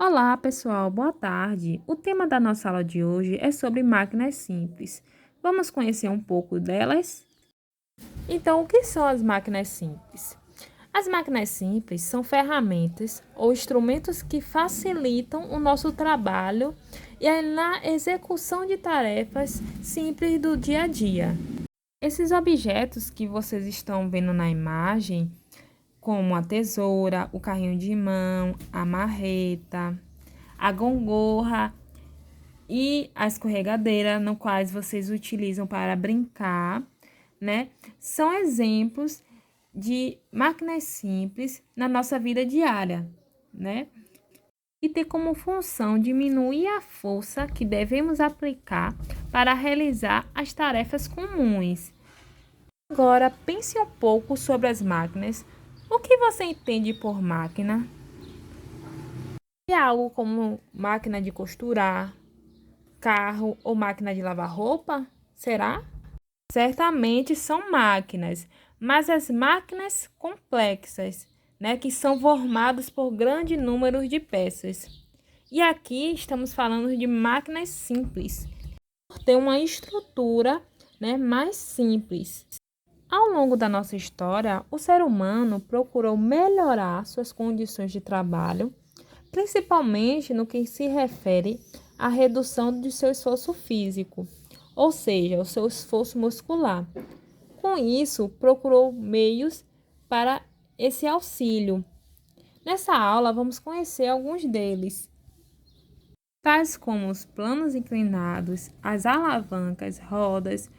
Olá, pessoal, boa tarde. O tema da nossa aula de hoje é sobre máquinas simples. Vamos conhecer um pouco delas? Então, o que são as máquinas simples? As máquinas simples são ferramentas ou instrumentos que facilitam o nosso trabalho e na execução de tarefas simples do dia a dia. Esses objetos que vocês estão vendo na imagem, como a tesoura, o carrinho de mão, a marreta, a gangorra e a escorregadeira, no quais vocês utilizam para brincar, né? São exemplos de máquinas simples na nossa vida diária, né? E tem como função diminuir a força que devemos aplicar para realizar as tarefas comuns. Agora, pense um pouco sobre as máquinas. O que você entende por máquina? É algo como máquina de costurar, carro ou máquina de lavar roupa? Será? Certamente são máquinas, mas as máquinas complexas, né, que são formadas por grande número de peças. E aqui estamos falando de máquinas simples, por ter uma estrutura, né, mais simples. Ao longo da nossa história, o ser humano procurou melhorar suas condições de trabalho, principalmente no que se refere à redução de seu esforço físico, ou seja, o seu esforço muscular. Com isso, procurou meios para esse auxílio. Nessa aula, vamos conhecer alguns deles, tais como os planos inclinados, as alavancas, rodas,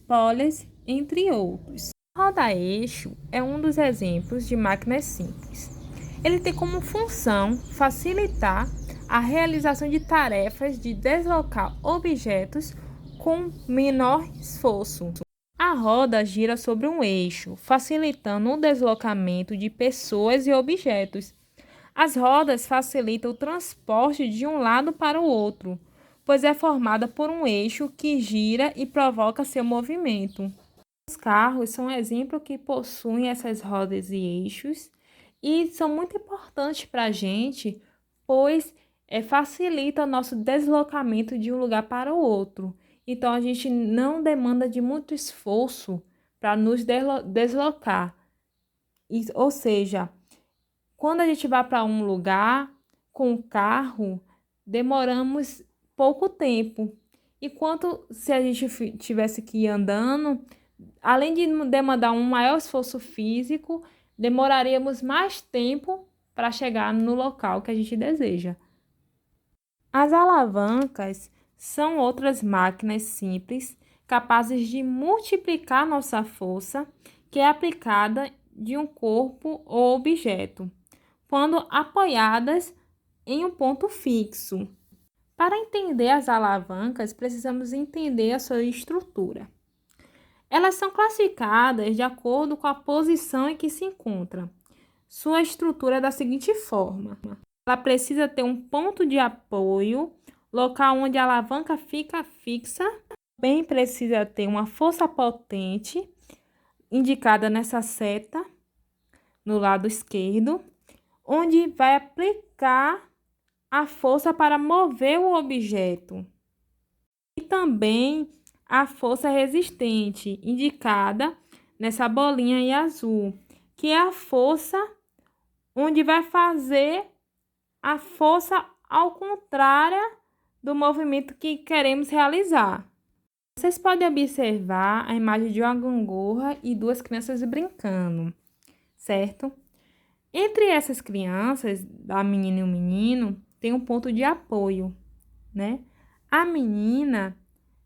polias, entre outros. O roda-eixo é um dos exemplos de máquinas simples. Ele tem como função facilitar a realização de tarefas de deslocar objetos com menor esforço. A roda gira sobre um eixo, facilitando o deslocamento de pessoas e objetos. As rodas facilitam o transporte de um lado para o outro, pois é formada por um eixo que gira e provoca seu movimento. Os carros são um exemplo que possuem essas rodas e eixos e são muito importantes para a gente, pois facilita o nosso deslocamento de um lugar para o outro. Então, a gente não demanda de muito esforço para nos deslocar. Ou seja, quando a gente vai para um lugar com o carro, demoramos pouco tempo. Enquanto se a gente tivesse que ir andando, além de demandar um maior esforço físico, demoraríamos mais tempo para chegar no local que a gente deseja. As alavancas são outras máquinas simples capazes de multiplicar nossa força, que é aplicada de um corpo ou objeto, quando apoiadas em um ponto fixo. Para entender as alavancas, precisamos entender a sua estrutura. Elas são classificadas de acordo com a posição em que se encontra. Sua estrutura é da seguinte forma: ela precisa ter um ponto de apoio, local onde a alavanca fica fixa. Também precisa ter uma força potente, indicada nessa seta, no lado esquerdo, onde vai aplicar a força para mover o objeto. E também a força resistente, indicada nessa bolinha aí azul, que é a força onde vai fazer a força ao contrário do movimento que queremos realizar. Vocês podem observar a imagem de uma gangorra e duas crianças brincando, certo? Entre essas crianças, a menina e o menino, tem um ponto de apoio, né? A menina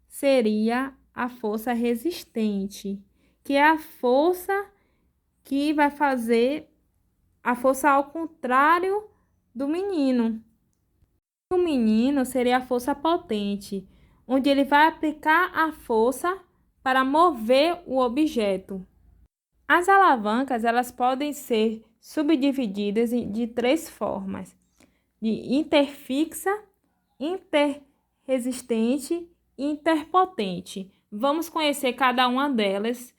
seria a força resistente, que é a força que vai fazer a força ao contrário do menino. O menino seria a força potente, onde ele vai aplicar a força para mover o objeto. As alavancas, elas podem ser subdivididas de três formas: de interfixa, interresistente e interpotente. Vamos conhecer cada uma delas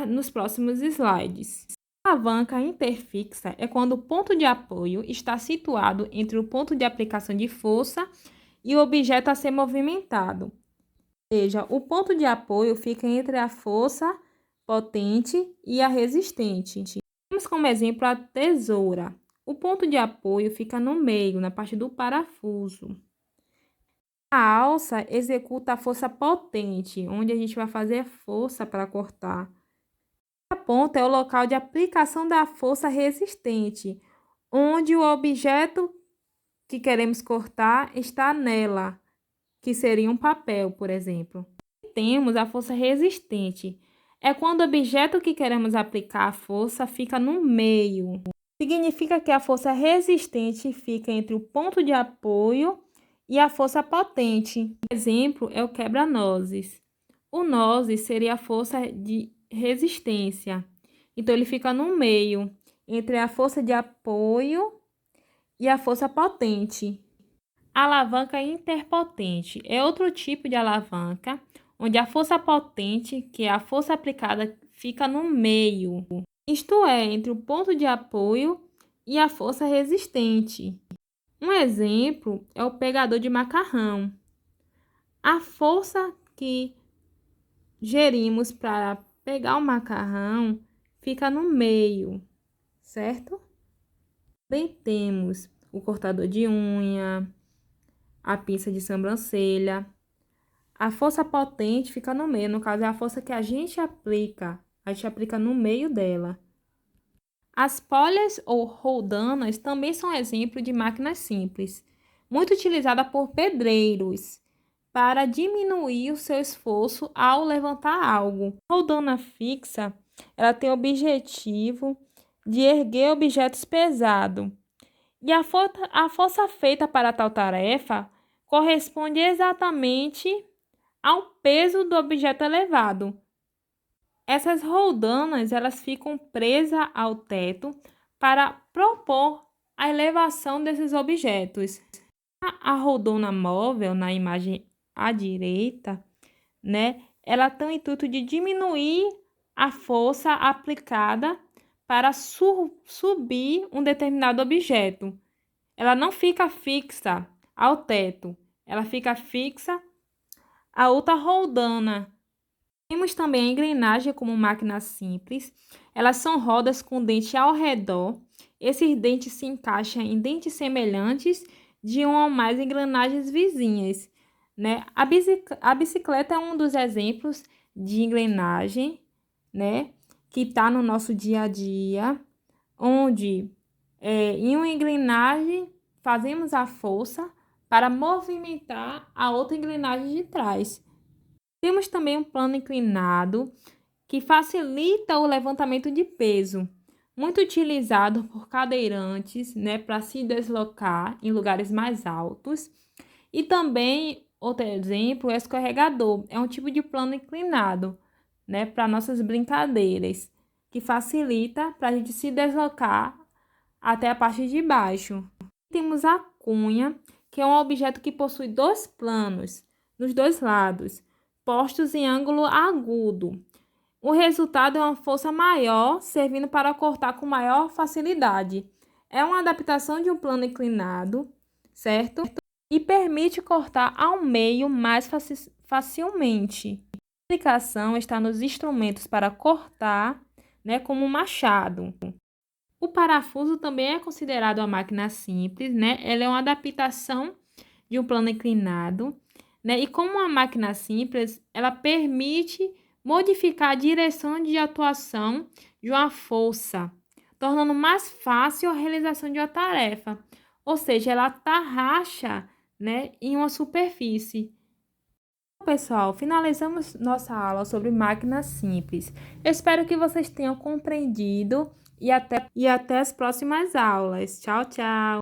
nos próximos slides. A alavanca interfixa é quando o ponto de apoio está situado entre o ponto de aplicação de força e o objeto a ser movimentado. Ou seja, o ponto de apoio fica entre a força potente e a resistente. Temos como exemplo a tesoura. O ponto de apoio fica no meio, na parte do parafuso. A alça executa a força potente, onde a gente vai fazer força para cortar. A ponta é o local de aplicação da força resistente, onde o objeto que queremos cortar está nela, que seria um papel, por exemplo. Temos a força resistente. É quando o objeto que queremos aplicar a força fica no meio. Significa que a força resistente fica entre o ponto de apoio e a força potente. O exemplo é o quebra-nozes. O nozes seria a força de resistência. Então, ele fica no meio, entre a força de apoio e a força potente. A alavanca interpotente é outro tipo de alavanca, onde a força potente, que é a força aplicada, fica no meio. Isto é, entre o ponto de apoio e a força resistente. Um exemplo é o pegador de macarrão. A força que gerimos para pegar o macarrão fica no meio, certo? Também temos o cortador de unha, a pinça de sobrancelha. A força potente fica no meio, no caso é a força que a gente aplica no meio dela. As polhas ou roldanas também são exemplo de máquinas simples, muito utilizada por pedreiros para diminuir o seu esforço ao levantar algo. A roldana fixa, ela tem o objetivo de erguer objetos pesados. E a força feita para tal tarefa corresponde exatamente ao peso do objeto elevado. Essas roldanas, elas ficam presas ao teto para propor a elevação desses objetos. A roldana móvel, na imagem à direita, né, ela tem o intuito de diminuir a força aplicada para subir um determinado objeto. Ela não fica fixa ao teto, ela fica fixa a outra roldana. Temos também a engrenagem como máquina simples. Elas são rodas com dente ao redor. Esses dentes se encaixam em dentes semelhantes de uma ou mais engrenagens vizinhas, né? A bicicleta é um dos exemplos de engrenagem, né, que está no nosso dia a dia, onde em uma engrenagem fazemos a força para movimentar a outra engrenagem de trás. Temos também um plano inclinado, que facilita o levantamento de peso, muito utilizado por cadeirantes, né, para se deslocar em lugares mais altos. E também, outro exemplo, é o escorregador. É um tipo de plano inclinado, né, para nossas brincadeiras, que facilita para a gente se deslocar até a parte de baixo. Temos a cunha, que é um objeto que possui dois planos nos dois lados, postos em ângulo agudo. O resultado é uma força maior, servindo para cortar com maior facilidade. É uma adaptação de um plano inclinado, certo? E permite cortar ao meio mais facilmente. A aplicação está nos instrumentos para cortar, né, como um machado. O parafuso também é considerado uma máquina simples, né? Ela é uma adaptação de um plano inclinado, né? E como uma máquina simples, ela permite modificar a direção de atuação de uma força, tornando mais fácil a realização de uma tarefa. Ou seja, ela tarraxa, né, em uma superfície. Pessoal, finalizamos nossa aula sobre máquinas simples. Eu espero que vocês tenham compreendido e até as próximas aulas. Tchau, tchau!